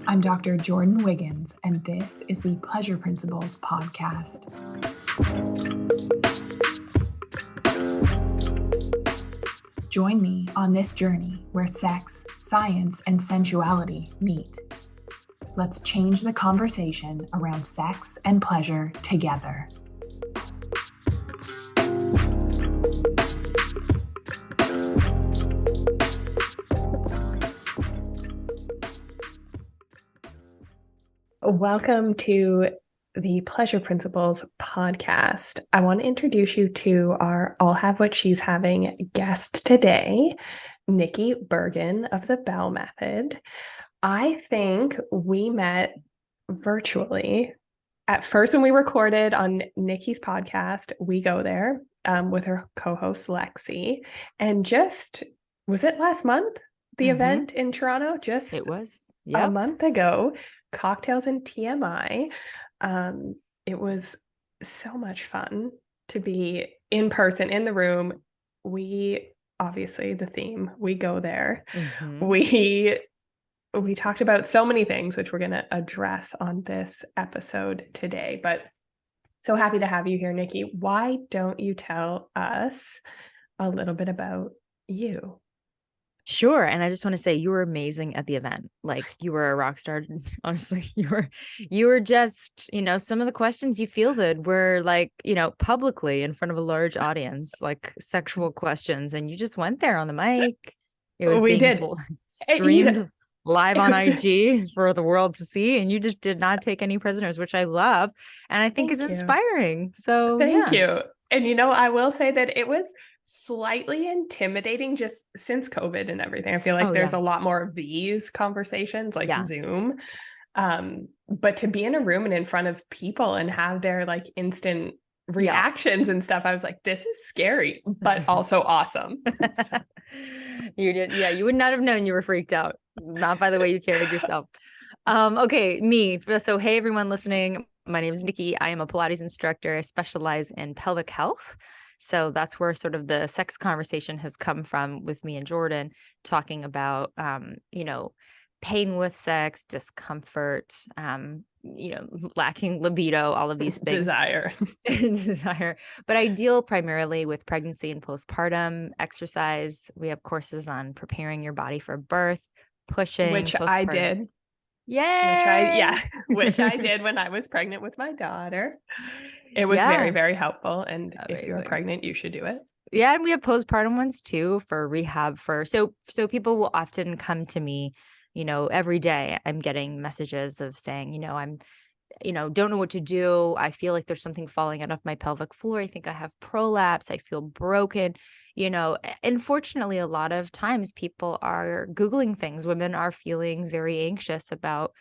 I'm Dr. Jordan Wiggins, and this is the Pleasure Principles podcast. Join me on this journey where sex, science, and sensuality meet. Let's change the conversation around sex and pleasure together. Welcome to the Pleasure Principles podcast. I want to introduce you to our I'll Have What She's Having guest today, Nikki Bergen of the Bell Method. I think we met virtually. At first, when we recorded on Nikki's podcast, We Go There with her co-host Lexi. And was it last month? The event in Toronto? It was a month ago. Cocktails and TMI. It was so much fun to be in person in the room. We obviously the theme, we go there. We talked about so many things, which we're going to address on this episode today, but so happy to have you here, Nikki. Why don't you tell us a little bit about you? Sure. And I just want to say you were amazing at the event. Like, you were a rock star. Honestly, you were just, some of the questions you fielded were like, publicly in front of a large audience, like sexual questions. And you just went there on the mic. It was streamed live on IG for the world to see. And you just did not take any prisoners, which I love. And I think is inspiring. So thank you. And, I will say that it was slightly intimidating just since COVID and everything. I feel like there's a lot more of these conversations like Zoom. But to be in a room and in front of people and have their like instant reactions and stuff, I was like, this is scary, but also awesome. You did. Yeah. You would not have known you were freaked out. Not by the way you carried yourself. Okay. Me. So, hey, everyone listening. My name is Nikki. I am a Pilates instructor. I specialize in pelvic health. So that's where sort of the sex conversation has come from with me and Jordan, talking about, pain with sex, discomfort, lacking libido, all of these things. Desire. But I deal primarily with pregnancy and postpartum exercise. We have courses on preparing your body for birth, pushing. Which I did. Yay! Which I did when I was pregnant with my daughter. It was very, very helpful. And if you're pregnant, you should do it. Yeah. And we have postpartum ones too for rehab so people will often come to me, every day. I'm getting messages of saying, I'm, don't know what to do. I feel like there's something falling out of my pelvic floor. I think I have prolapse. I feel broken. Unfortunately, a lot of times people are Googling things. Women are feeling very anxious about,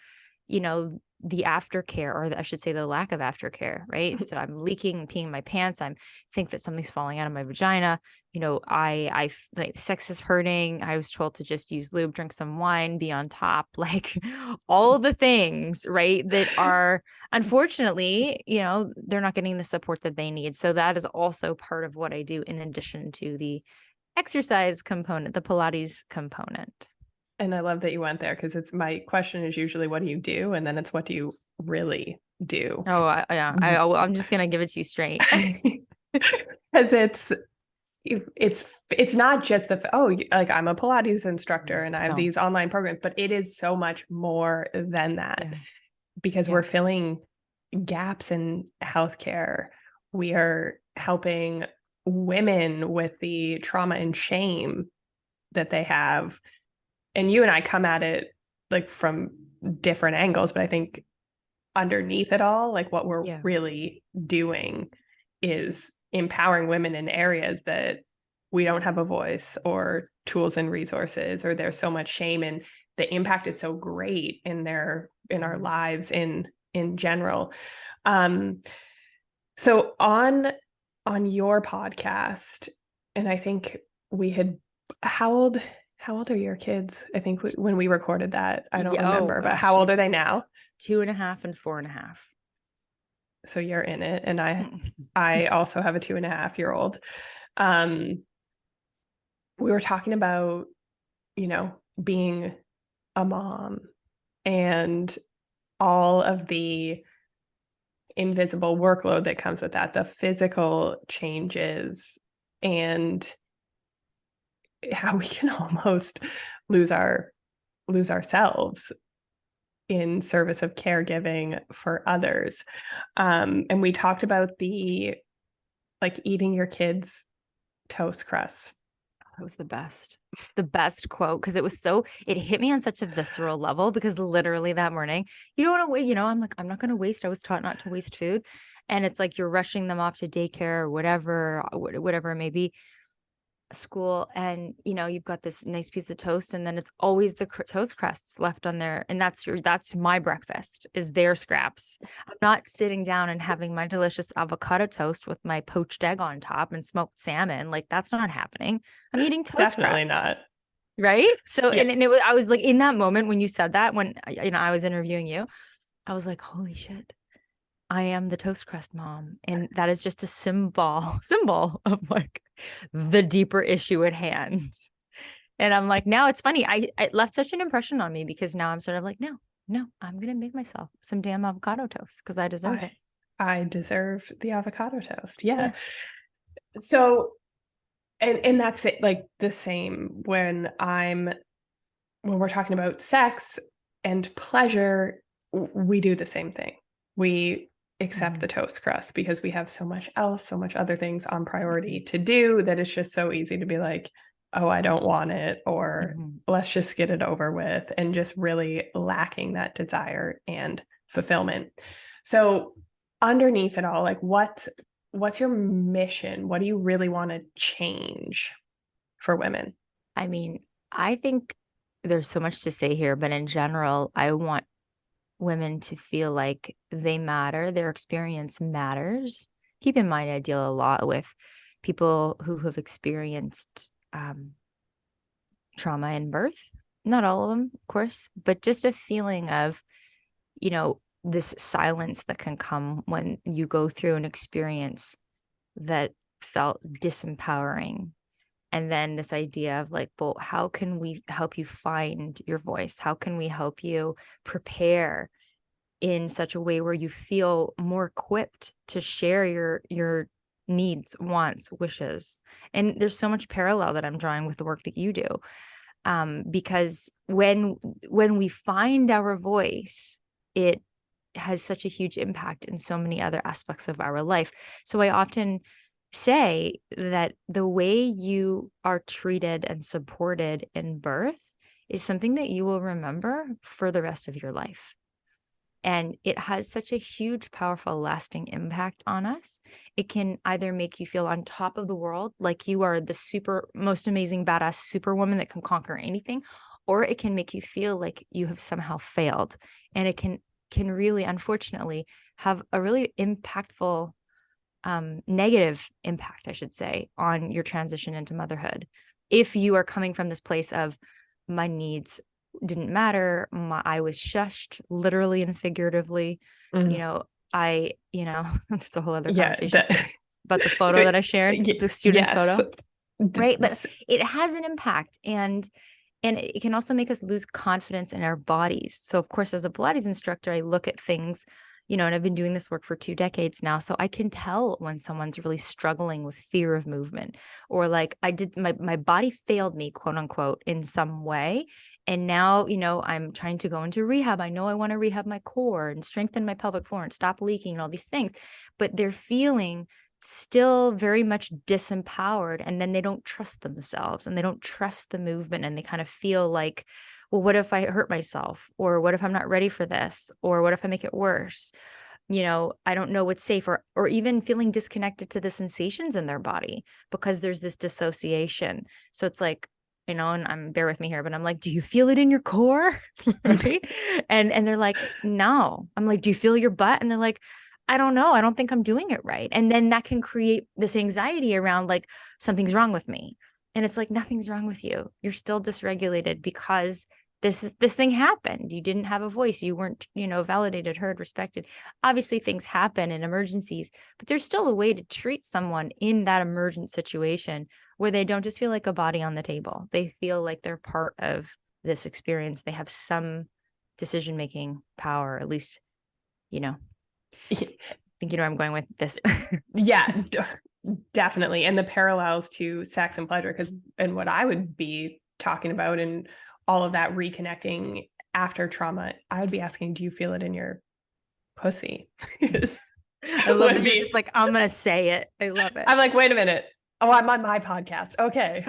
the aftercare, or I should say the lack of aftercare, right? So I'm leaking, peeing my pants. I think that something's falling out of my vagina. I like sex is hurting. I was told to just use lube, drink some wine, be on top, like all the things, right? That are unfortunately, they're not getting the support that they need. So that is also part of what I do in addition to the exercise component, the Pilates component. And I love that you went there because my question is usually, what do you do? And then it's, what do you really do? Oh, I'm just going to give it to you straight. Because it's not just like I'm a Pilates instructor and I have these online programs, but it is so much more than that because we're filling gaps in healthcare. We are helping women with the trauma and shame that they have. And you and I come at it like from different angles, but I think underneath it all, like what we're really doing is empowering women in areas that we don't have a voice or tools and resources, or there's so much shame, and the impact is so great in our lives in general. So on your podcast, and I think we had, how old are your kids? I think when we recorded that, I don't remember, but how old are they now? 2.5 and 4.5. So you're in it. And I also have a 2.5-year-old. We were talking about, being a mom and all of the invisible workload that comes with that, the physical changes, and how we can almost lose ourselves in service of caregiving for others. And we talked about the like eating your kids' toast crusts. It was the best quote, because it hit me on such a visceral level, because literally that morning, you don't want to wait, I'm like, I'm not going to waste. I was taught not to waste food. And it's like you're rushing them off to daycare or whatever it may be, school, and you've got this nice piece of toast, and then it's always the toast crusts left on there, and that's my breakfast, is their scraps. I'm not sitting down and having my delicious avocado toast with my poached egg on top and smoked salmon. Like, that's not happening. I'm eating toast Definitely crusts. not. Right. So Yeah. and I was like, in that moment when you said that, when I was interviewing you, I was like, holy shit, I am the toast crust mom. And that is just a symbol of like the deeper issue at hand. And I'm like, now it's funny. It left such an impression on me, because now I'm sort of like, no, I'm going to make myself some damn avocado toast because I deserve it. I deserve the avocado toast. Yeah. So, and that's it, like the same when we're talking about sex and pleasure, we do the same thing. We accept the toast crust because we have so much other things on priority to do, that it's just so easy to be like, oh, I don't want it, or let's just get it over with, and just really lacking that desire and fulfillment. So underneath it all, like what's your mission? What do you really want to change for women? I mean, I think there's so much to say here, but in general, I want women to feel like they matter, their experience matters. Keep in mind, I deal a lot with people who have experienced trauma in birth. Not all of them, of course, but just a feeling of, this silence that can come when you go through an experience that felt disempowering. And then this idea of like, well, how can we help you find your voice? How can we help you prepare in such a way where you feel more equipped to share your needs, wants, wishes? And there's so much parallel that I'm drawing with the work that you do, because when we find our voice, it has such a huge impact in so many other aspects of our life. So I often say that the way you are treated and supported in birth is something that you will remember for the rest of your life. And it has such a huge, powerful, lasting impact on us. It can either make you feel on top of the world, like you are the most amazing, badass superwoman that can conquer anything, or it can make you feel like you have somehow failed. And it can really, unfortunately, have a really impactful, negative impact, I should say, on your transition into motherhood. If you are coming from this place of, my needs didn't matter, I was shushed, literally and figuratively, it's a whole other conversation about the photo that I shared, the student's photo, right? But it has an impact, and it can also make us lose confidence in our bodies. So of course, as a Pilates instructor, I look at things, and I've been doing this work for 2 decades now. So I can tell when someone's really struggling with fear of movement, or like my body failed me, quote unquote, in some way. And now, I'm trying to go into rehab. I know I want to rehab my core and strengthen my pelvic floor and stop leaking and all these things, but they're feeling still very much disempowered, and then they don't trust themselves and they don't trust the movement, and they kind of feel like, well, what if I hurt myself, or what if I'm not ready for this, or what if I make it worse? I don't know what's safe, or even feeling disconnected to the sensations in their body because there's this dissociation. So it's like, and bear with me here, but I'm like, do you feel it in your core? Right? And they're like, no. I'm like, do you feel your butt? And they're like, I don't know. I don't think I'm doing it right. And then that can create this anxiety around like, something's wrong with me. And it's like, nothing's wrong with you. You're still dysregulated because this thing happened. You didn't have a voice. You weren't, validated, heard, respected. Obviously things happen in emergencies, but there's still a way to treat someone in that emergent situation where they don't just feel like a body on the table. They feel like they're part of this experience. They have some decision-making power, at least, you know, I think you know where I'm going with this. Yeah, definitely. And the parallels to sex and pleasure, and what I would be talking about and all of that reconnecting after trauma, I would be asking, do you feel it in your pussy? I love that you're just like, I'm going to say it. I love it. I'm like, wait a minute. Oh, I'm on my podcast. Okay.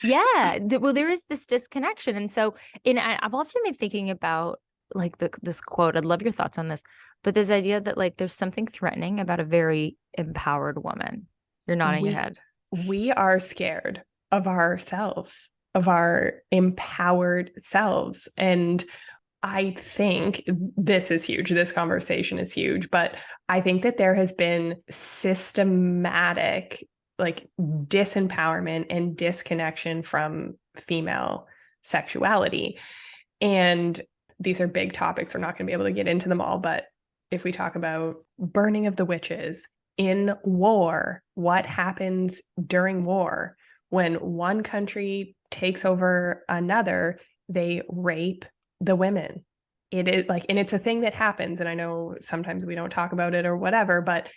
Yeah. Well, there is this disconnection. And so I've often been thinking about like this quote. I'd love your thoughts on this, but this idea that like there's something threatening about a very empowered woman. You're nodding your head. We are scared of ourselves, of our empowered selves. And I think this is huge. This conversation is huge, but I think that there has been systematic like disempowerment and disconnection from female sexuality. And these are big topics. We're not going to be able to get into them all, but if we talk about burning of the witches in war, what happens during war when one country takes over another, they rape the women. It is like, and it's a thing that happens. And I know sometimes we don't talk about it or whatever, but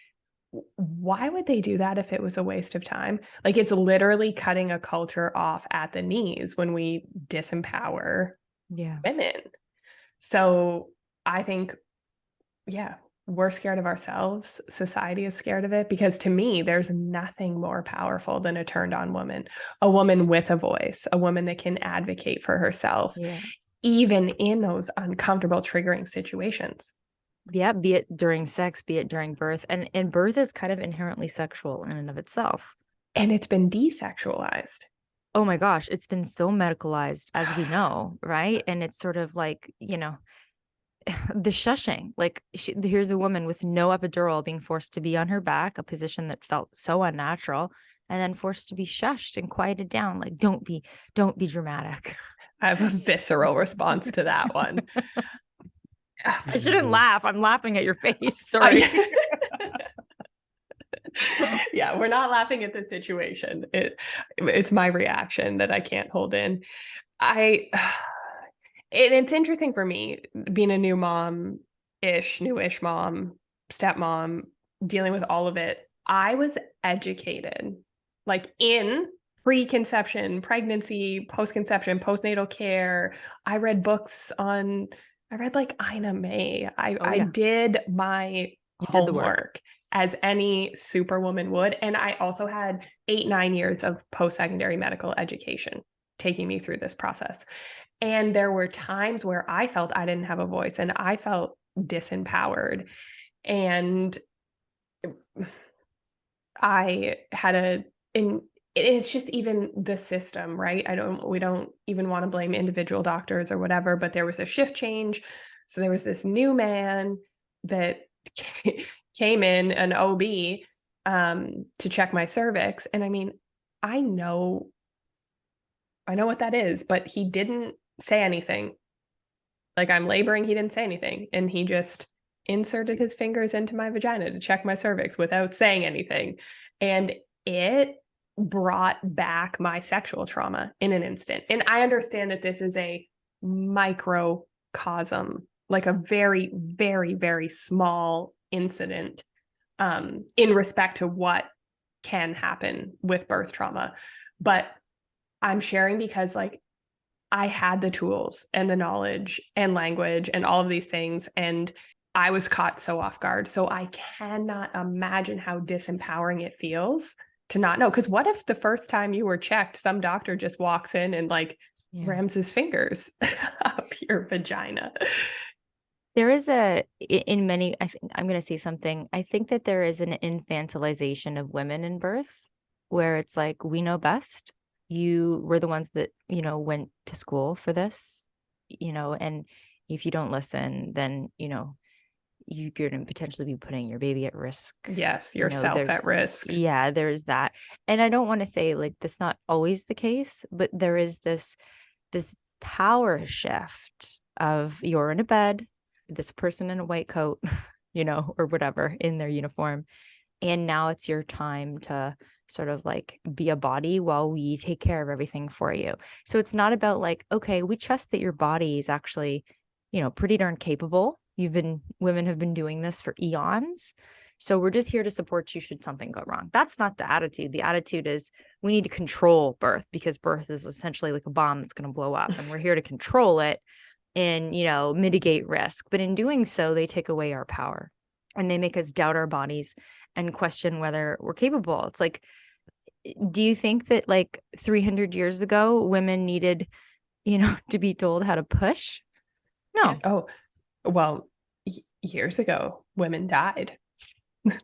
why would they do that if it was a waste of time? Like it's literally cutting a culture off at the knees when we disempower women. So I think, yeah, we're scared of ourselves. Society is scared of it because to me, there's nothing more powerful than a turned on woman, a woman with a voice, a woman that can advocate for herself, even in those uncomfortable, triggering situations. Yeah, be it during sex, be it during birth. And birth is kind of inherently sexual in and of itself. And it's been desexualized. Oh my gosh, it's been so medicalized, as we know, right? And it's sort of like, you know, the shushing. Like here's a woman with no epidural being forced to be on her back, a position that felt so unnatural, and then forced to be shushed and quieted down. Like, don't be dramatic. I have a visceral response to that one. I shouldn't laugh. I'm laughing at your face. Sorry. Yeah, we're not laughing at the situation. It's my reaction that I can't hold in. It's interesting for me being a newish mom, stepmom, dealing with all of it. I was educated like in preconception, pregnancy, post-conception, postnatal care. I read like Ina May. I did my homework as any superwoman would. And I also had 8-9 years of post-secondary medical education taking me through this process. And there were times where I felt I didn't have a voice and I felt disempowered. And I had it's just even the system, right? We don't even want to blame individual doctors or whatever, but there was a shift change. So there was this new man that came in, an OB, to check my cervix. And I mean, I know what that is, but he didn't say anything. Like I'm laboring, he didn't say anything. And he just inserted his fingers into my vagina to check my cervix without saying anything. And it brought back my sexual trauma in an instant. And I understand that this is a microcosm, like a very, very, very small incident in respect to what can happen with birth trauma. But I'm sharing because like I had the tools and the knowledge and language and all of these things, and I was caught so off guard. So I cannot imagine how disempowering it feels to not know. Because what if the first time you were checked, some doctor just walks in and like rams his fingers up your vagina? There is I think I'm going to say something. I think that there is an infantilization of women in birth where it's like, we know best. You were the ones that, you know, went to school for this, you know, and if you don't listen, then, you know, you're going to potentially be putting your baby at risk. Yes, yourself at risk. Yeah, there's that. And I don't want to say like that's not always the case, but there is this power shift of you're in a bed, this person in a white coat, you know, or whatever in their uniform, And now it's your time to sort of like be a body while we take care of everything for you. So it's not about like, okay, we trust that your body is actually, pretty darn capable. Women have been doing this for eons. So we're just here to support you should something go wrong. That's not the attitude. The attitude is we need to control birth because birth is essentially like a bomb that's going to blow up, and we're here to control it and, mitigate risk. But in doing so, they take away our power and they make us doubt our bodies and question whether we're capable. It's like, do you think that like 300 years ago, women needed, to be told how to push? No. Oh, well, years ago, women died.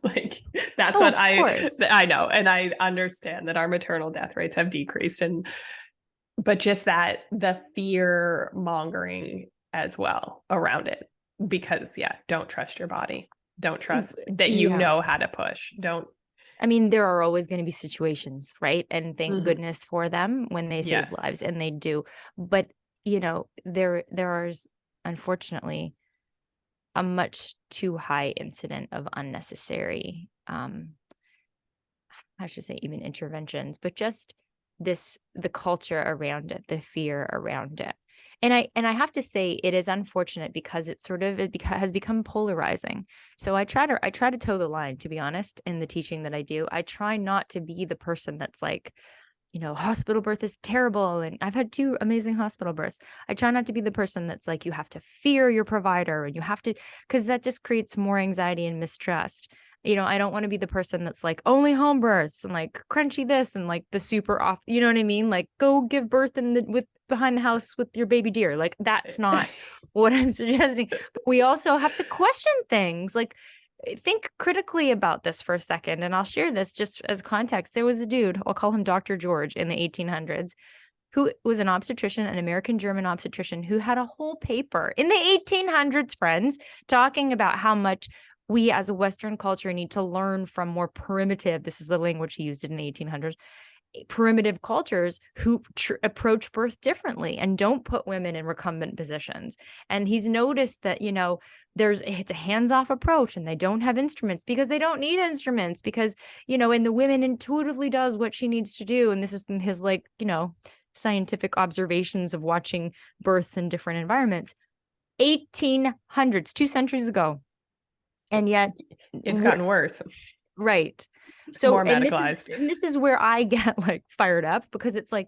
Like that's what I know. And I understand that our maternal death rates have decreased, but just that the fear mongering as well around it, because don't trust your body. Don't trust that you know how to push. I mean, there are always going to be situations, right? And thank goodness for them when they save lives, and they do. But, there is unfortunately a much too high incident of unnecessary, I should say even interventions, but just the culture around it, the fear around it. And I have to say it is unfortunate because has become polarizing. So I try to toe the line, to be honest, in the teaching that I do. I try not to be the person that's like, hospital birth is terrible. And I've had 2 amazing hospital births. I try not to be the person that's like, you have to fear your provider and you have to, because that just creates more anxiety and mistrust. I don't want to be the person that's like only home births and like crunchy this and like the super off, you know what I mean? Like go give birth behind the house with your baby deer. Like that's not what I'm suggesting. But we also have to question things. Like think critically about this for a second. And I'll share this just as context. There was a dude, I'll call him Dr. George, in the 1800s, who was an obstetrician, an American-German obstetrician, who had a whole paper in the 1800s, friends, talking about how much we as a Western culture need to learn from more primitive, this is the language he used in the 1800s, primitive cultures who approach birth differently and don't put women in recumbent positions. And he's noticed that, it's a hands-off approach and they don't have instruments because they don't need instruments because, and the woman intuitively does what she needs to do. And this is his like, scientific observations of watching births in different environments. 1800s, 2 centuries ago. And yet it's gotten worse. Right. So more medicalized. This is where I get like fired up because it's like,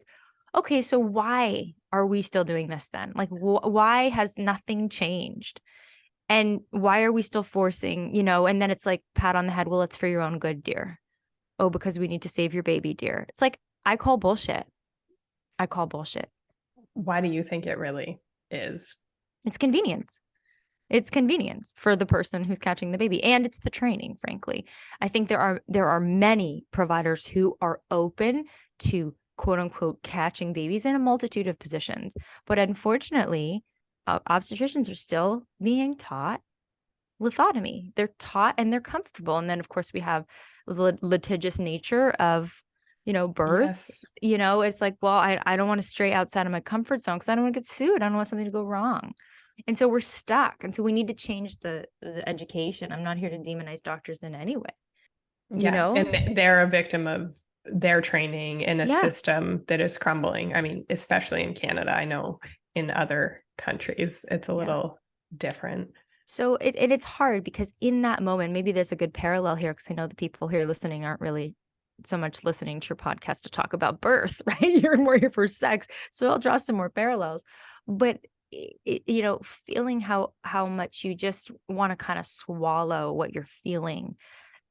okay, so why are we still doing this then? Like, why has nothing changed? And why are we still forcing, and then it's like pat on the head. Well, it's for your own good, dear. Oh, because we need to save your baby, dear. It's like, I call bullshit. Why do you think it really is? It's convenience. It's convenience for the person who's catching the baby, and it's the training, frankly. I think there are many providers who are open to quote unquote catching babies in a multitude of positions. But unfortunately, obstetricians are still being taught lithotomy. They're taught and they're comfortable. And then of course we have the litigious nature of, births. Yes. It's like, well, I don't want to stray outside of my comfort zone because I don't want to get sued. I don't want something to go wrong. And so we're stuck. And so we need to change the education. I'm not here to demonize doctors in any way. And they're a victim of their training in a system that is crumbling. I mean, especially in Canada. I know in other countries, it's a little different. So it's hard because in that moment, maybe there's a good parallel here because I know the people here listening aren't really so much listening to your podcast to talk about birth, right? You're more here for sex. So I'll draw some more parallels. But feeling how much you just want to kind of swallow what you're feeling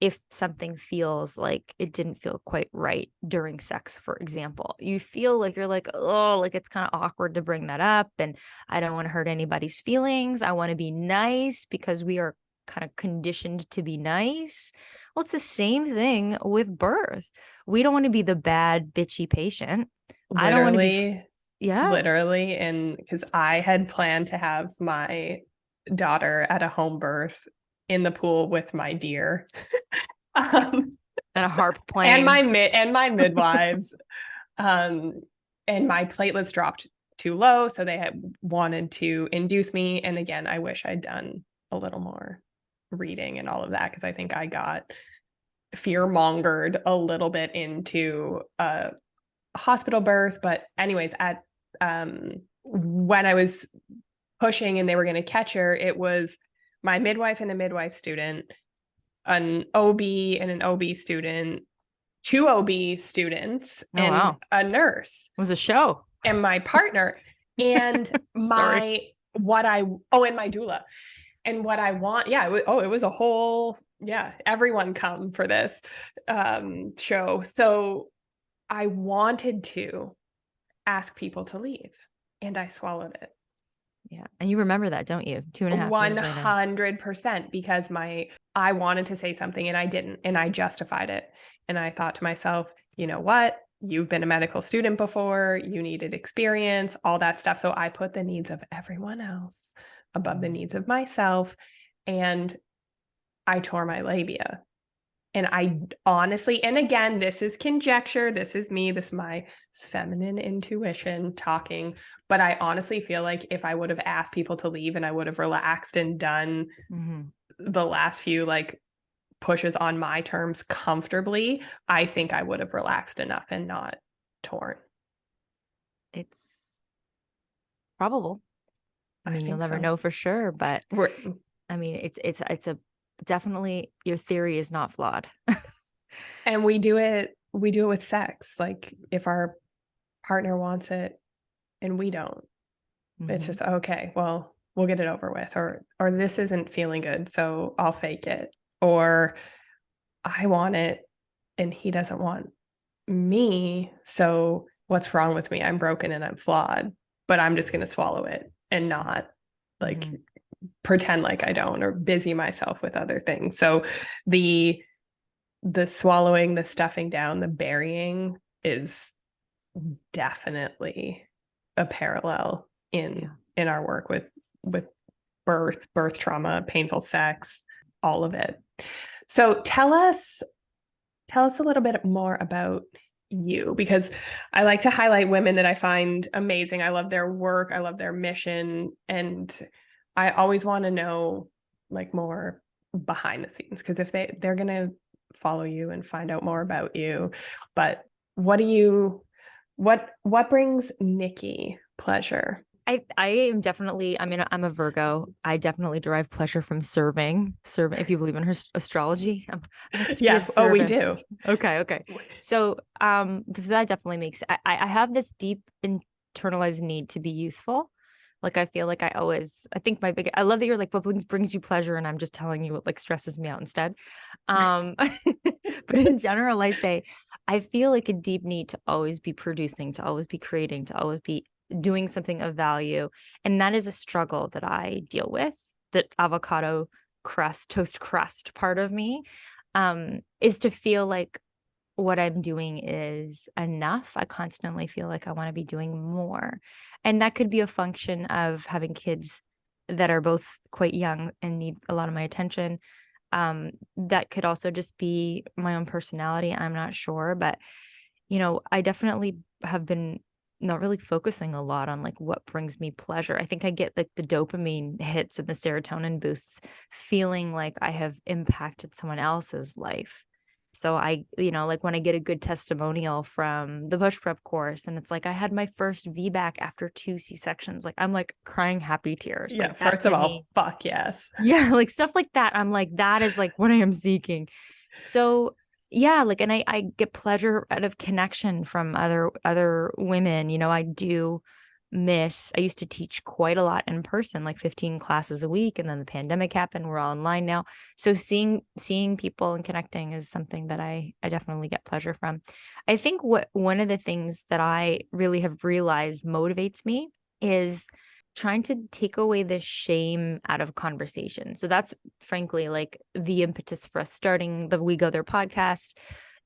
if something feels like it didn't feel quite right during sex, for example. You feel like you're like, oh, like it's kind of awkward to bring that up, and I don't want to hurt anybody's feelings. I want to be nice because we are kind of conditioned to be nice. Well, it's the same thing with birth. We don't want to be the bad, bitchy patient. Literally, I don't want to be. Yeah, literally. And because I had planned to have my daughter at a home birth in the pool with my deer and a harp playing and my midwives and my platelets dropped too low, so they had wanted to induce me. And again, I wish I'd done a little more reading and all of that because I think I got fear mongered a little bit into a hospital birth. But anyways, at when I was pushing and they were going to catch her, it was my midwife and a midwife student, an OB and an OB student, 2 OB students, Oh, and wow. a nurse. It was a show. And my partner and and my doula. And what I want, it was a whole, everyone come for this show. So I wanted to ask people to leave, and I swallowed it. Yeah. And you remember that, don't you? 2.5 years later. 100%, because I wanted to say something and I didn't, and I justified it. And I thought to myself, you know what? You've been a medical student before, you needed experience, all that stuff. So I put the needs of everyone else above the needs of myself, and I tore my labia. And I honestly, and again, this is conjecture, this is me, this is my feminine intuition talking, but I honestly feel like if I would have asked people to leave and I would have relaxed and done the last few like pushes on my terms comfortably, I think I would have relaxed enough and not torn. It's probable. I mean, you'll never know for sure, but I mean, it's a definitely, your theory is not flawed. And we do it with sex. Like if our partner wants it and we don't, it's just, okay, well, we'll get it over with, or this isn't feeling good, so I'll fake it, or I want it and he doesn't want me, so what's wrong with me? I'm broken and I'm flawed, but I'm just going to swallow it and not like pretend like I don't, or busy myself with other things. So the swallowing, the stuffing down, the burying is definitely a parallel in our work with birth trauma, painful sex, all of it. So tell us a little bit more about you, because I like to highlight women that I find amazing. I love their work, I love their mission, and I always want to know like more behind the scenes, because if they're going to follow you and find out more about you. But what brings Nikki pleasure? I am definitely, I mean, I'm a Virgo. I definitely derive pleasure from serving, if you believe in her astrology. Yes. Oh, we do. Okay. So that definitely makes, I have this deep internalized need to be useful. Like, I feel like I think I love that you're like, what brings you pleasure? And I'm just telling you what like stresses me out instead. But in general, I feel like a deep need to always be producing, to always be creating, to always be doing something of value. And that is a struggle that I deal with. That avocado toast crust part of me is to feel like what I'm doing is enough. I constantly feel like I want to be doing more. And that could be a function of having kids that are both quite young and need a lot of my attention. That could also just be my own personality. I'm not sure. But, I definitely have been not really focusing a lot on like what brings me pleasure. I think I get like the dopamine hits and the serotonin boosts feeling like I have impacted someone else's life. So like when I get a good testimonial from the push prep course and it's like, I had my first VBAC after 2 C-sections, like I'm like crying happy tears. Yeah. Like, first of all, fuck yes. Yeah. Like stuff like that. I'm like, that is like what I am seeking. So yeah, like, and I get pleasure out of connection from other women. I used to teach quite a lot in person, like 15 classes a week. And then the pandemic happened. We're all online now. So seeing people and connecting is something that I definitely get pleasure from. I think one of the things that I really have realized motivates me is trying to take away the shame out of conversation. So that's frankly like the impetus for us starting the We Go There podcast.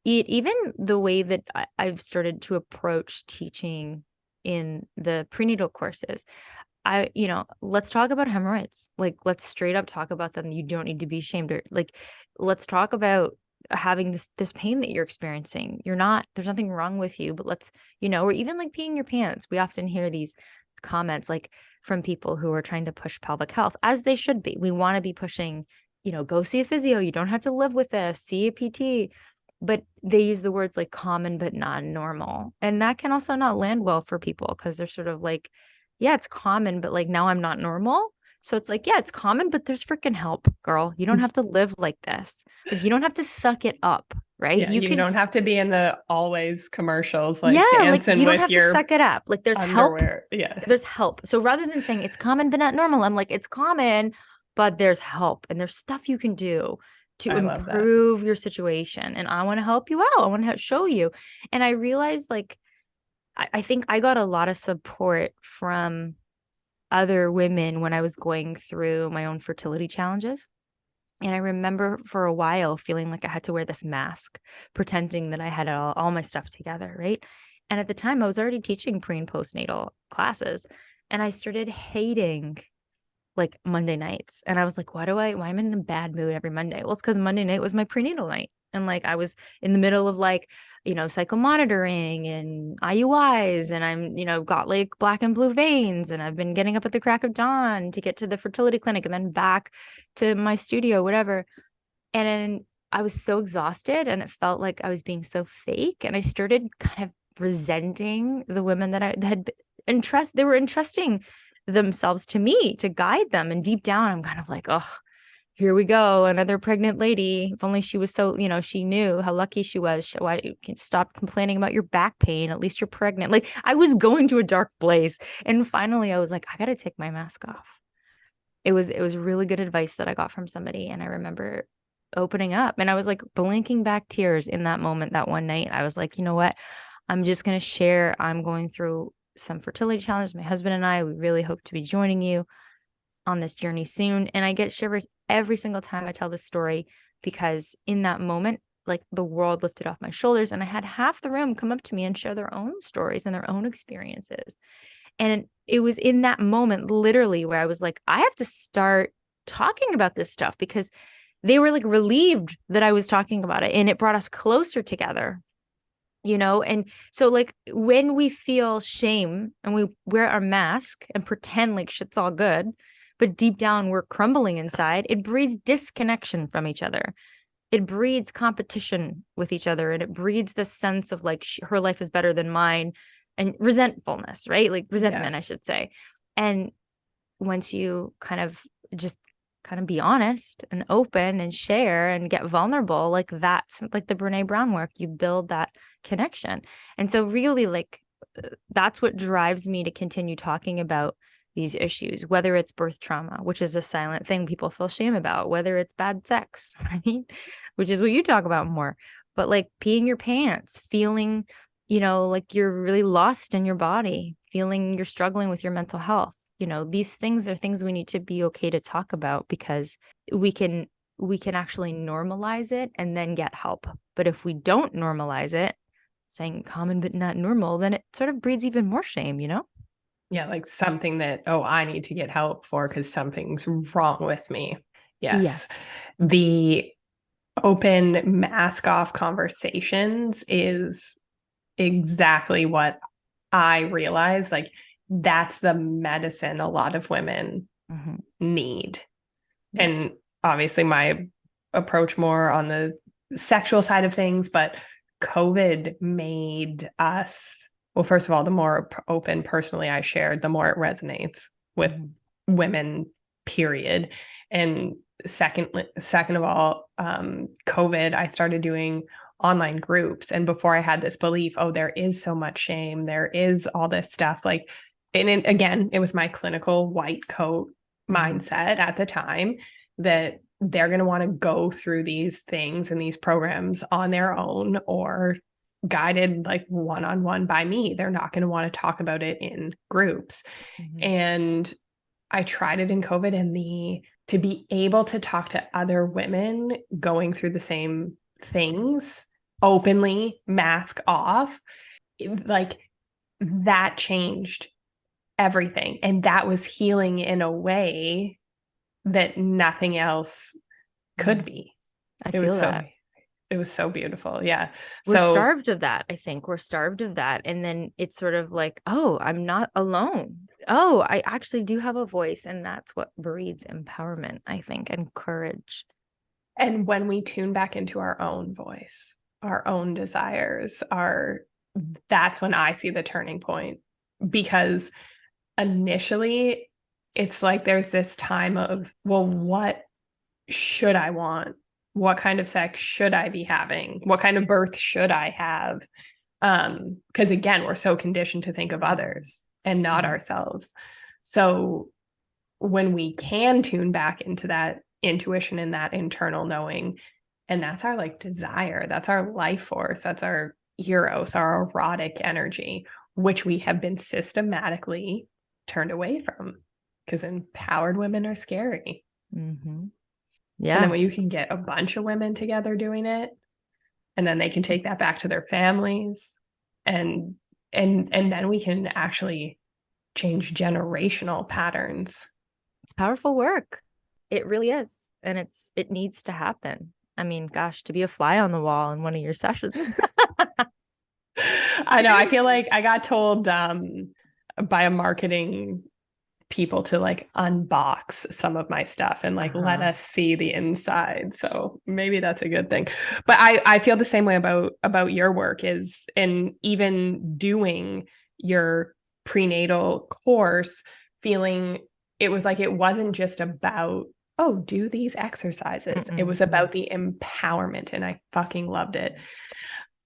Even the way that I've started to approach teaching in the prenatal courses. Let's talk about hemorrhoids. Like, let's straight up talk about them. You don't need to be ashamed. Or like, let's talk about having this pain that you're experiencing. There's nothing wrong with you, but let's, or even like peeing your pants. We often hear these comments like from people who are trying to push pelvic health, as they should be. We want to be pushing, go see a physio. You don't have to live with this, see a PT. But they use the words like common, but not normal. And that can also not land well for people because they're sort of like, yeah, it's common, but like now I'm not normal. So it's like, yeah, it's common, but there's freaking help, girl. You don't have to live like this. Like you don't have to suck it up, right? Yeah, you don't have to be in the always commercials like like dancing you don't with have to your suck it up. Like there's underwear. help. Yeah. There's help. So rather than saying it's common but not normal, I'm like, it's common, but there's help and there's stuff you can do to I love that. improve your situation. And I want to help you out. I want to show you. And I realized like I think I got a lot of support from other women when I was going through my own fertility challenges. And I remember for a while feeling like I had to wear this mask, pretending that I had all my stuff together, right? And at the time, I was already teaching pre and postnatal classes, and I started hating like Monday nights. And I was like, why am I in a bad mood every Monday? Well, it's because Monday night was my prenatal night. And like I was in the middle of like, cycle monitoring and IUIs, and I'm, got like black and blue veins, and I've been getting up at the crack of dawn to get to the fertility clinic and then back to my studio, whatever. And then I was so exhausted and it felt like I was being so fake. And I started kind of resenting the women that I had they were entrusting themselves to me to guide them. And deep down, I'm kind of like, oh, here we go. Another pregnant lady. If only she was so, she knew how lucky she was. Why you can stop complaining about your back pain? At least you're pregnant. Like I was going to a dark place. And finally I was like, I got to take my mask off. It was really good advice that I got from somebody. And I remember opening up and I was like blinking back tears in that moment. That one night, I was like, you know what? I'm just going to share. I'm going through some fertility challenges. My husband and I, we really hope to be joining you on this journey soon. And I get shivers every single time I tell this story because in that moment, like the world lifted off my shoulders and I had half the room come up to me and share their own stories and their own experiences. And it was in that moment, literally, where I was like, I have to start talking about this stuff because they were like relieved that I was talking about it. And it brought us closer together, And so like when we feel shame and we wear our mask and pretend like shit's all good, but deep down we're crumbling inside, it breeds disconnection from each other. It breeds competition with each other. And it breeds this sense of like her life is better than mine and resentfulness, right? Like resentment, I should say. And once you kind of be honest and open and share and get vulnerable, like that's like the Brene Brown work, you build that connection. And so really like that's what drives me to continue talking about these issues, whether it's birth trauma, which is a silent thing people feel shame about, whether it's bad sex, right? Which is what you talk about more, but like peeing your pants, feeling, like you're really lost in your body, feeling you're struggling with your mental health. These things are things we need to be okay to talk about because we can actually normalize it and then get help. But if we don't normalize it, saying common but not normal, then it sort of breeds even more shame, Yeah, like something that, I need to get help for because something's wrong with me. Yes. The open mask off conversations is exactly what I realize. Like that's the medicine a lot of women need. Yeah. And obviously my approach more on the sexual side of things, but COVID made us, well, first of all, the more open personally I shared, the more it resonates with women, period. And second of all, COVID, I started doing online groups. And before I had this belief, there is so much shame, there is all this stuff like, and again, it was my clinical white coat mindset at the time that they're going to want to go through these things and these programs on their own or guided like one-on-one by me. They're not going to want to talk about it in groups. And I tried it in COVID, and to be able to talk to other women going through the same things openly, mask off, like that changed everything. And that was healing in a way that nothing else could be. It was so beautiful. Yeah. We're starved of that. I think we're starved of that. And then it's sort of like, oh, I'm not alone. Oh, I actually do have a voice. And that's what breeds empowerment, I think, and courage. And when we tune back into our own voice, our own desires, that's when I see the turning point. Because initially it's like there's this time of, well, what should I want? What kind of sex should I be having? What kind of birth should I have? Because again, we're so conditioned to think of others and not ourselves. So when we can tune back into that intuition and that internal knowing, and that's our like desire, that's our life force, that's our eros, our erotic energy, which we have been systematically turned away from because empowered women are scary. Mm-hmm. Yeah. And then when you can get a bunch of women together doing it, and then they can take that back to their families, and then we can actually change generational patterns. It's powerful work. It really is. And it needs to happen. I mean, gosh, to be a fly on the wall in one of your sessions. I know. I feel like I got told by a marketing people to like unbox some of my stuff and like let us see the inside. So maybe that's a good thing. But I feel the same way about your work, is in even doing your prenatal course, feeling it was like it wasn't just about, oh, do these exercises. It was about the empowerment, and I fucking loved it.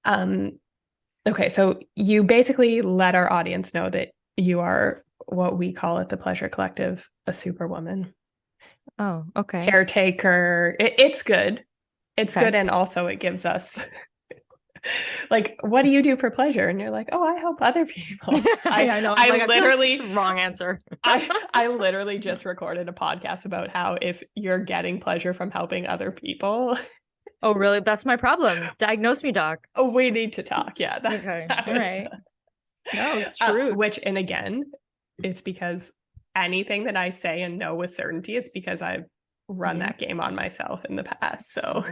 Okay, so you basically let our audience know that you are what we call at the Pleasure Collective, a superwoman. Oh, okay. Caretaker. It's good. It's good. And also it gives us like, what do you do for pleasure? And you're like, oh, I help other people. I know. I literally the wrong answer. I literally just recorded a podcast about how if you're getting pleasure from helping other people. Oh, really? That's my problem. Diagnose me, doc. Oh, we need to talk. Yeah. Okay. All right. No, true. And again, it's because anything that I say and know with certainty, it's because I've run that game on myself in the past. So,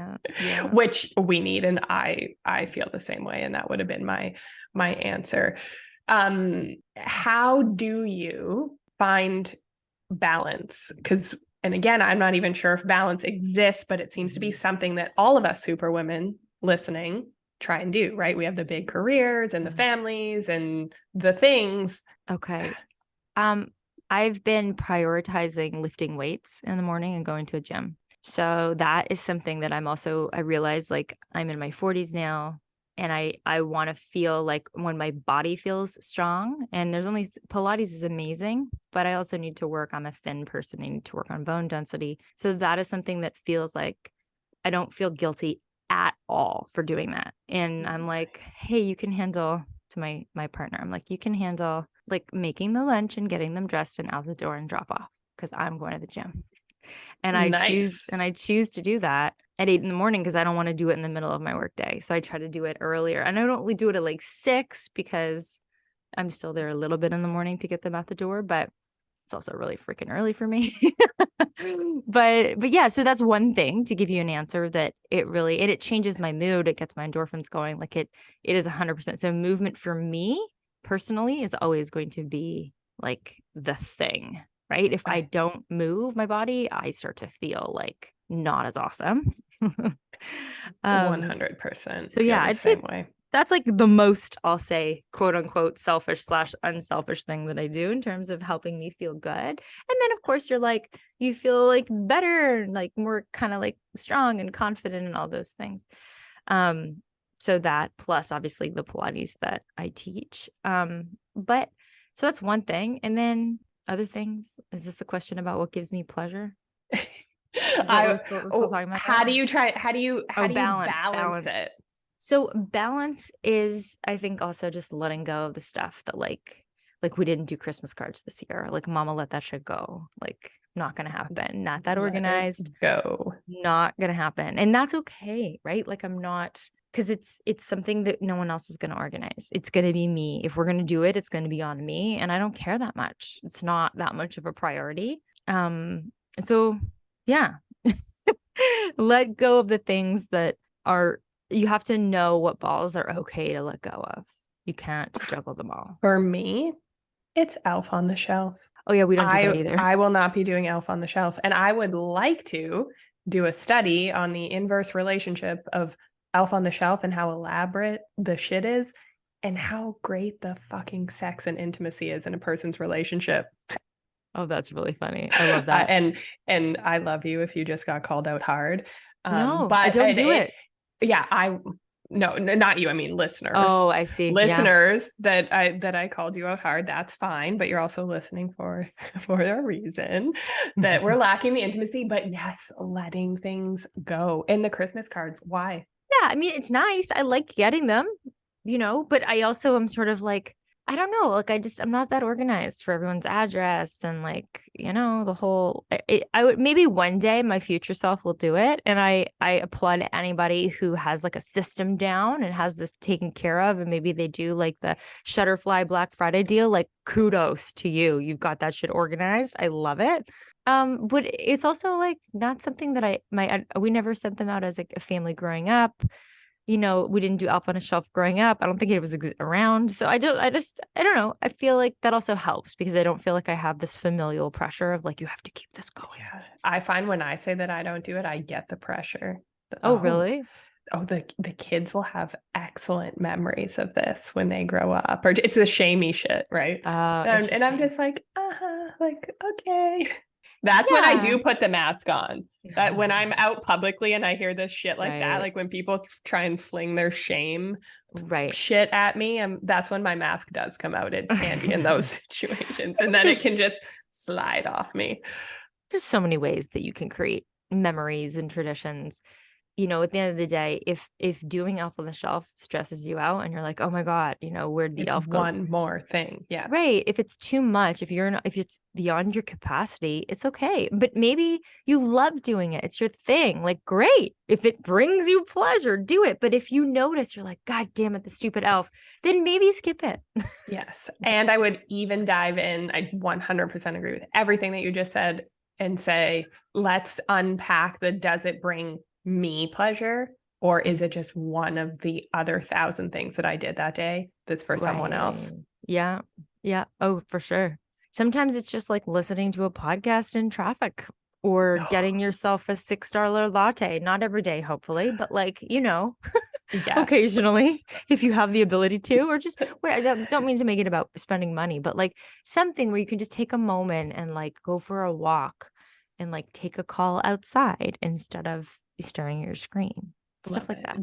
which we need. And I feel the same way. And that would have been my answer. How do you find balance? And again, I'm not even sure if balance exists, but it seems to be something that all of us superwomen listening try and do, right? We have the big careers and the families and the things. Okay. I've been prioritizing lifting weights in the morning and going to a gym. So that is something that I realize like I'm in my 40s now, and I want to feel like when my body feels strong, and Pilates is amazing, but I also need to work. I'm a thin person. I need to work on bone density. So that is something that feels like I don't feel guilty at all for doing that. And I'm like, hey, you can handle, to my partner, I'm like, you can handle like making the lunch and getting them dressed and out the door and drop off, because I'm going to the gym. And I choose to do that at 8 a.m. because I don't want to do it in the middle of my workday. So I try to do it earlier. And I don't really do it at like 6 because I'm still there a little bit in the morning to get them out the door, but it's also really freaking early for me. but yeah, so that's one thing, to give you an answer, that it changes my mood. It gets my endorphins going. Like it is 100%. So movement for me personally is always going to be like the thing, right? If I don't move my body, I start to feel like not as awesome. 100%. So yeah, I'd say that's like the most, I'll say, quote unquote, selfish / unselfish thing that I do in terms of helping me feel good. And then of course you feel like better, like more kind of like strong and confident and all those things. So that, plus obviously the Pilates that I teach. But so that's one thing. And then other things, is this the question about what gives me pleasure? We're still talking about how do you balance it? So balance is, I think, also just letting go of the stuff that like we didn't do Christmas cards this year. Like, mama, let that shit go. Like, not going to happen. Not that organized. Go. Not going to happen. And that's okay, right? Like, I'm not, because it's something that no one else is going to organize. It's going to be me. If we're going to do it, it's going to be on me. And I don't care that much. It's not that much of a priority. So yeah, let go of the things that are, you have to know what balls are okay to let go of. You can't juggle them all. For me, it's Elf on the Shelf. Oh yeah, we don't do that either. I will not be doing Elf on the Shelf. And I would like to do a study on the inverse relationship of Elf on the Shelf and how elaborate the shit is and how great the fucking sex and intimacy is in a person's relationship. Oh, that's really funny. I love that. And I love you if you just got called out hard. No, But I don't do it. Yeah, no, not you. I mean, listeners. Oh, I see. Listeners that I called you out hard. That's fine, but you're also listening for a reason that we're lacking the intimacy. But yes, letting things go. And the Christmas cards. Why? Yeah, I mean, it's nice. I like getting them, but I also am sort of like, I don't know, like I'm not that organized for everyone's address and like, the whole, I would maybe one day my future self will do it. And I applaud anybody who has like a system down and has this taken care of. And maybe they do like the Shutterfly Black Friday deal, like kudos to you. You've got that shit organized. I love it. But it's also like not something that we never sent them out as like a family growing up. We didn't do Elf on a Shelf growing up. I don't think it was around. So I don't know. I feel like that also helps because I don't feel like I have this familial pressure of like, you have to keep this going. Yeah. I find when I say that I don't do it, I get the pressure. Oh, really? Oh, the kids will have excellent memories of this when they grow up, or it's the shamey shit, right? And I'm just like, like, okay. That's when I do put the mask on. That when I'm out publicly and I hear this shit like that, like when people try and fling their shame shit at me, that's when my mask does come out. It's handy in those situations. And then it can just slide off me. There's so many ways that you can create memories and traditions. At the end of the day, if doing Elf on the Shelf stresses you out and you're like, oh my God, where'd the elf go? One more thing. Yeah. Right. If it's too much, if it's beyond your capacity, it's okay. But maybe you love doing it. It's your thing. Like, great. If it brings you pleasure, do it. But if you notice you're like, God damn it, the stupid elf, then maybe skip it. Yes. And I would even dive in. I 100% agree with everything that you just said and say, let's unpack does it bring me pleasure, or is it just one of the other 1,000 things that I did that day that's for someone else? Yeah. Oh, for sure. Sometimes it's just like listening to a podcast in traffic or getting yourself a $6 latte. Not every day, hopefully, but like, occasionally if you have the ability to, or just I don't mean to make it about spending money, but like something where you can just take a moment and like go for a walk and like take a call outside instead of staring at your screen. Stuff like that.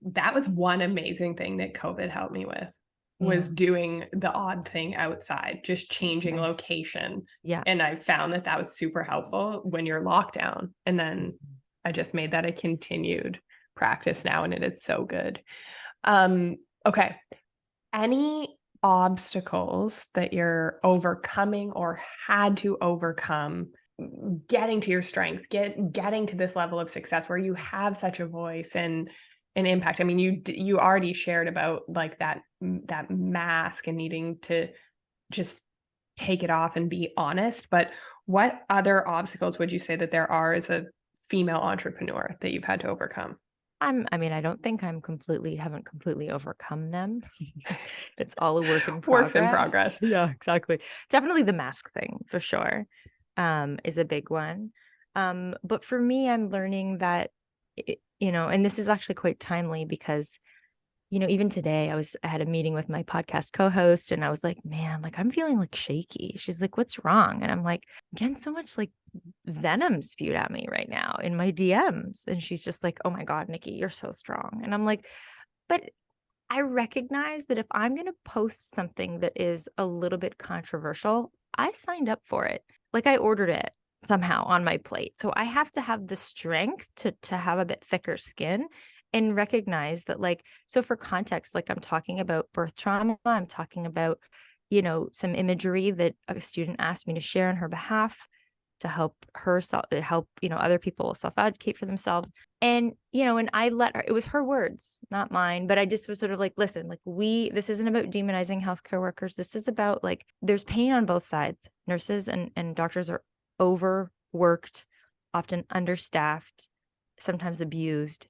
That was one amazing thing that COVID helped me with, was doing the odd thing outside, just changing location. Yeah. And I found that was super helpful when you're locked down. And then I just made that a continued practice now, and it is so good. Okay. Any obstacles that you're overcoming or had to overcome getting to your strength, getting to this level of success where you have such a voice and an impact? I mean, you already shared about like that mask and needing to just take it off and be honest, but what other obstacles would you say that there are as a female entrepreneur that you've had to overcome? I don't think haven't completely overcome them. It's all a work in progress. Works in progress. Yeah, exactly. Definitely the mask thing for sure. Is a big one. But for me, I'm learning that, and this is actually quite timely because, even today I had a meeting with my podcast co-host and I was like, man, like I'm feeling like shaky. She's like, what's wrong? And I'm like, I'm getting so much like venom spewed at me right now in my DMs. And she's just like, oh my God, Nikki, you're so strong. And I'm like, but I recognize that if I'm going to post something that is a little bit controversial, I signed up for it. Like I ordered it somehow on my plate. So I have to have the strength to have a bit thicker skin and recognize that, like, so for context, like I'm talking about birth trauma, I'm talking about, some imagery that a student asked me to share on her behalf to help her help, other people self-advocate for themselves. And, and I let her, it was her words, not mine, but I just was sort of like, listen, like this isn't about demonizing healthcare workers. This is about like, there's pain on both sides. Nurses and doctors are overworked, often understaffed, sometimes abused.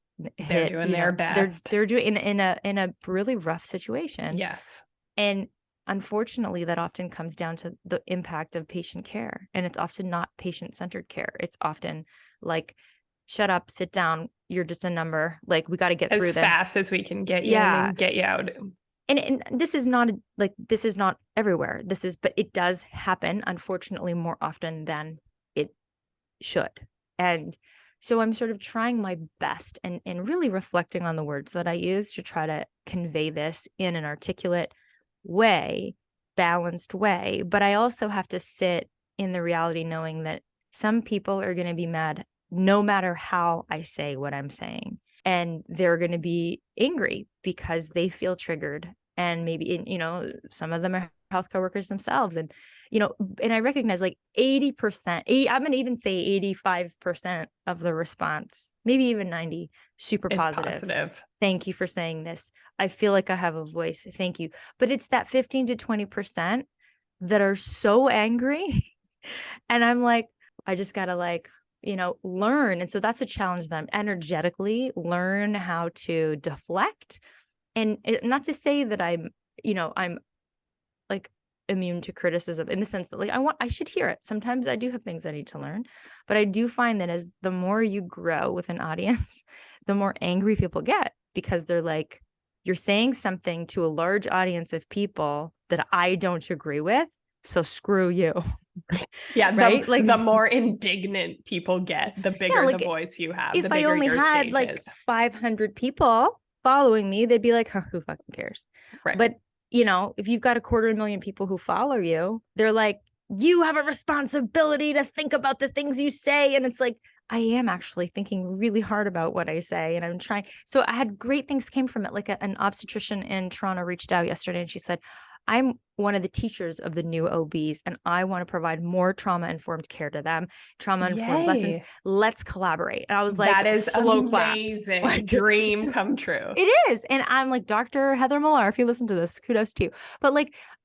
They're doing their best. They're doing in a really rough situation. Yes. And unfortunately, that often comes down to the impact of patient care. And it's often not patient-centered care. It's often like, shut up, sit down. You're just a number. Like, we got to get through this as fast as we can get you in Yeah. and get you out. And this is not everywhere. But it does happen, unfortunately, more often than it should. And so I'm sort of trying my best and really reflecting on the words that I use to try to convey this in an articulate way, balanced way. But I also have to sit in the reality knowing that some people are going to be mad no matter how I say what I'm saying. And they're going to be angry because they feel triggered. And maybe, some of them are healthcare workers themselves. And, and I recognize like 80%, I'm going to even say 85% of the response, maybe even 90, super positive. Thank you for saying this. I feel like I have a voice. Thank you. But it's that 15 to 20% that are so angry. And I'm like, I just got to learn. And so that's a challenge that I'm energetically learn how to deflect. And not to say that I'm like immune to criticism in the sense that I should hear it. Sometimes I do have things I need to learn, but I do find that as the more you grow with an audience, the more angry people get because they're like, you're saying something to a large audience of people that I don't agree with. So screw you. Yeah. Right. The more indignant people get, the bigger the voice you have. If I only had 500 people following me, they'd be like, huh, who fucking cares? Right. But if you've got 250,000 people who follow you, they're like, you have a responsibility to think about the things you say. And it's like, I am actually thinking really hard about what I say and I'm trying. So I had great things came from it. Like an obstetrician in Toronto reached out yesterday and she said, I'm one of the teachers of the new OBs and I want to provide more trauma-informed care to them, trauma-informed lessons. Let's collaborate. And I was like, that is slow amazing. Clap. Dream come true. It is. And I'm like, Dr. Heather Millar, if you listen to this, kudos to you. But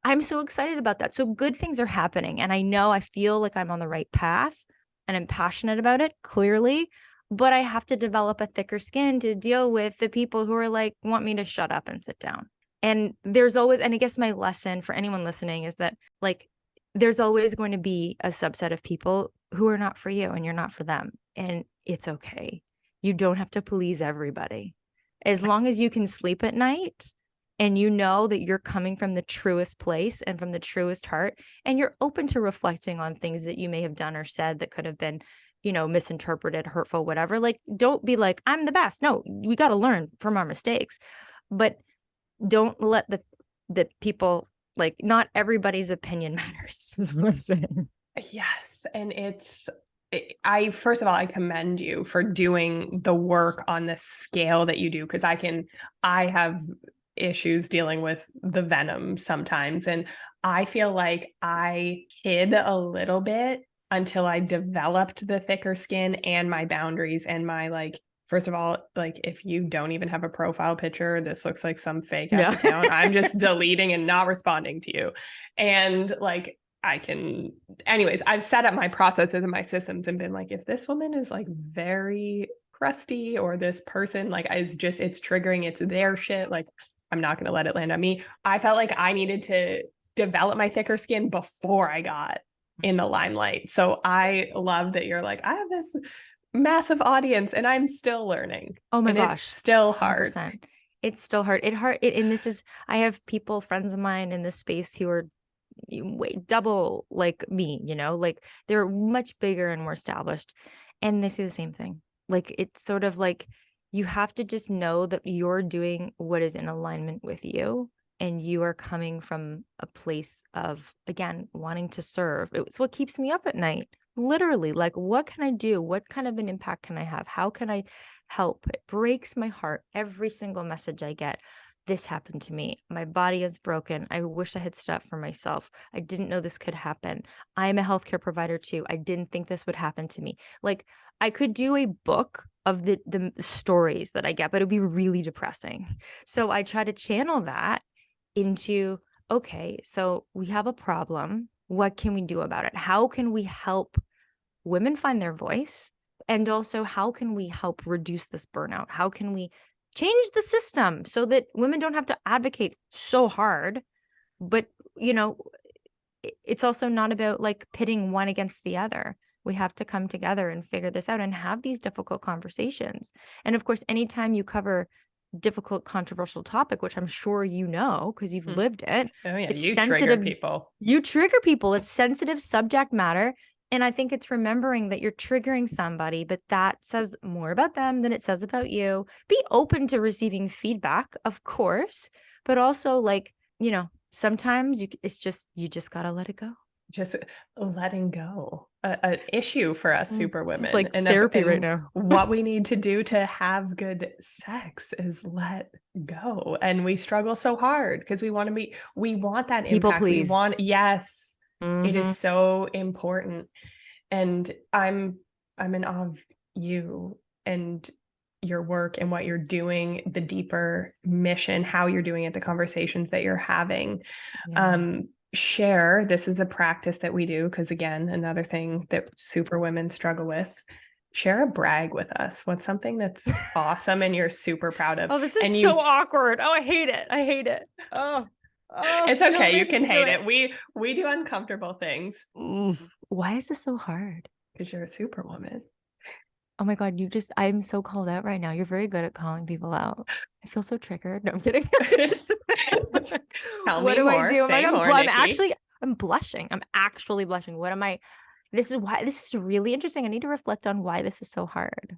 I'm so excited about that. So good things are happening. And I feel like I'm on the right path and I'm passionate about it, clearly. But I have to develop a thicker skin to deal with the people who are like, want me to shut up and sit down. And there's always, and I guess my lesson for anyone listening is that there's always going to be a subset of people who are not for you and you're not for them. And it's okay. You don't have to please everybody. As long as you can sleep at night and you know that you're coming from the truest place and from the truest heart, and you're open to reflecting on things that you may have done or said that could have been, misinterpreted, hurtful, whatever. Don't be like, I'm the best. No, we got to learn from our mistakes. But don't let the people, not everybody's opinion matters is what I'm saying. Yes. And first of all, I commend you for doing the work on the scale that you do. Cause I have issues dealing with the venom sometimes. And I feel like I hid a little bit until I developed the thicker skin and my boundaries and my first of all, if you don't even have a profile picture, this looks like some fake ass account. I'm just deleting and not responding to you. And anyways, I've set up my processes and my systems and been like, if this woman is very crusty or this person, it's triggering, it's their shit. I'm not going to let it land on me. I felt like I needed to develop my thicker skin before I got in the limelight. So I love that you're like, I have this massive audience and I'm still learning. Oh my gosh. It's still hard. 100%. It's still hard. And I have friends of mine in this space who are way double like me, they're much bigger and more established. And they say the same thing. It's sort of you have to just know that you're doing what is in alignment with you. And you are coming from a place of, again, wanting to serve. It's what keeps me up at night. Literally, what can I do? What kind of an impact can I have? How can I help? It breaks my heart every single message I get. This happened to me. My body is broken. I wish I had stood up for myself. I didn't know this could happen. I'm a healthcare provider too. I didn't think this would happen to me. I could do a book of the stories that I get, but it'd be really depressing. So I try to channel that into, okay, so we have a problem. What can we do about it? How can we help women find their voice? And also, how can we help reduce this burnout? How can we change the system so that women don't have to advocate so hard, but you know, it's also not about like pitting one against the other. We have to come together and figure this out and have these difficult conversations. And of course, anytime you cover difficult, controversial topic, which I'm sure you know because you've lived it. Oh yeah, it's you sensitive. Trigger people. You trigger people. It's sensitive subject matter. And I think it's remembering that you're triggering somebody, but that says more about them than it says about you. Be open to receiving feedback, of course, but also like, you know, sometimes you just gotta let it go. Just letting go, an issue for us super women. It's like therapy right now. What we need to do to have good sex is let go. And we struggle so hard because we want that people impact. Please. Yes, Mm-hmm. It is so important. And I'm in awe of you and your work and what you're doing, the deeper mission, how you're doing it, the conversations that you're having. Yeah. Share, this is a practice that we do because again, another thing that super women struggle with. Share a brag with us. What's something that's awesome and you're super proud of? Oh, this is so awkward. Oh, I hate it. Oh, it's okay. You can hate it. We do uncomfortable things. Why is this so hard? Because you're a super woman. Oh my God, I'm so called out right now. You're very good at calling people out. I feel so triggered. No, I'm kidding. Tell me more. Say more, Nikki. I'm blushing. I'm actually blushing. This is really interesting. I need to reflect on why this is so hard.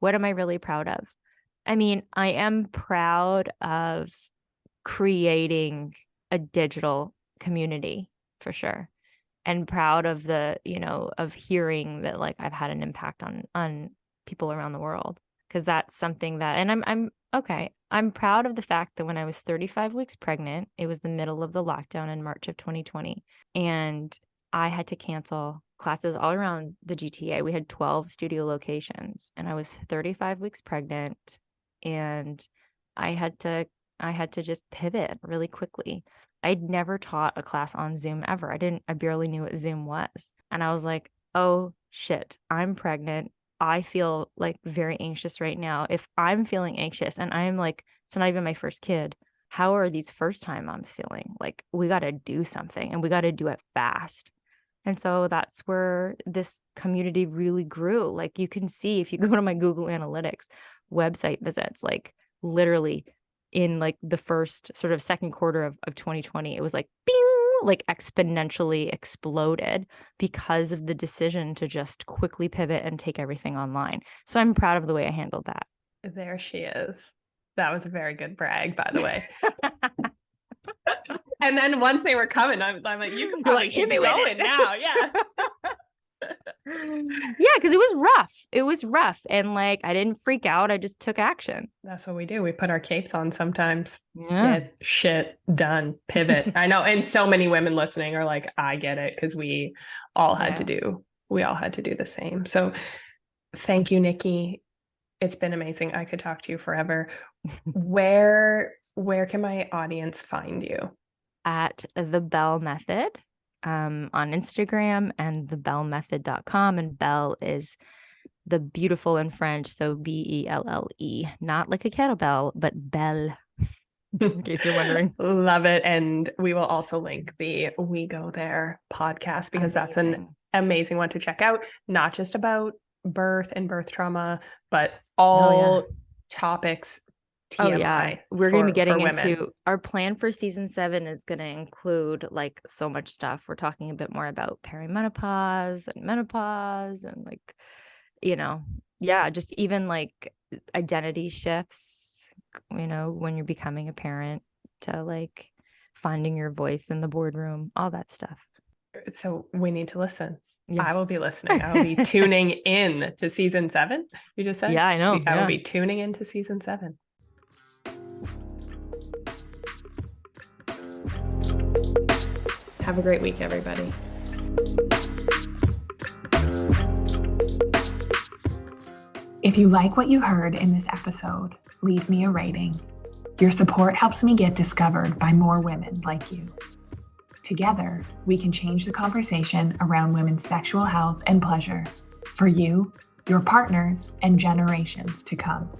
What am I really proud of? I mean, I am proud of creating a digital community for sure. And proud of of hearing that like I've had an impact on people around the world. Cause that's something that, and I'm proud of the fact that when I was 35 weeks pregnant, it was the middle of the lockdown in March of 2020. And I had to cancel classes all around the GTA. We had 12 studio locations and I was 35 weeks pregnant and I had to just pivot really quickly. I'd never taught a class on Zoom ever. I barely knew what Zoom was. And I was like, oh shit, I'm pregnant. I feel like very anxious right now. If I'm feeling anxious and I'm like, it's not even my first kid, how are these first time moms feeling? Like we got to do something and we got to do it fast. And so that's where this community really grew. Like you can see if you go to my Google Analytics website visits, like literally in like the first sort of second quarter of 2020, it was like bing, like exponentially exploded because of the decision to just quickly pivot and take everything online. So I'm proud of the way I handled that. There she is. That was a very good brag, by the way. And then once they were coming, I'm like, you can probably keep me going now. Yeah. Yeah, because it was rough and like I didn't freak out. I just took action. That's what we do. We put our capes on sometimes. Yeah. Get shit done. Pivot. I know. And so many women listening are like, I get it, because we all had to do the same. So thank you, Nikki. It's been amazing. I could talk to you forever. Where can my audience find you? At The Belle Method. On Instagram and thebellemethod.com. And Belle is the beautiful in French. So Belle, not like a kettlebell, but Belle, in case you're wondering. Love it. And we will also link the We Go There podcast because that's an amazing one to check out. Not just about birth and birth trauma, but all topics. TMI we're going to be getting into our plan for season 7 is going to include like so much stuff. We're talking a bit more about perimenopause and menopause and like, just even like identity shifts, when you're becoming a parent, to like finding your voice in the boardroom, all that stuff. So we need to listen. Yes. I will be listening. I will be tuning in to season 7. You just said? Yeah, I know. I will be tuning into season 7. Have a great week, everybody. If you like what you heard in this episode, leave me a rating. Your support helps me get discovered by more women like you. Together, we can change the conversation around women's sexual health and pleasure for you, your partners, and generations to come.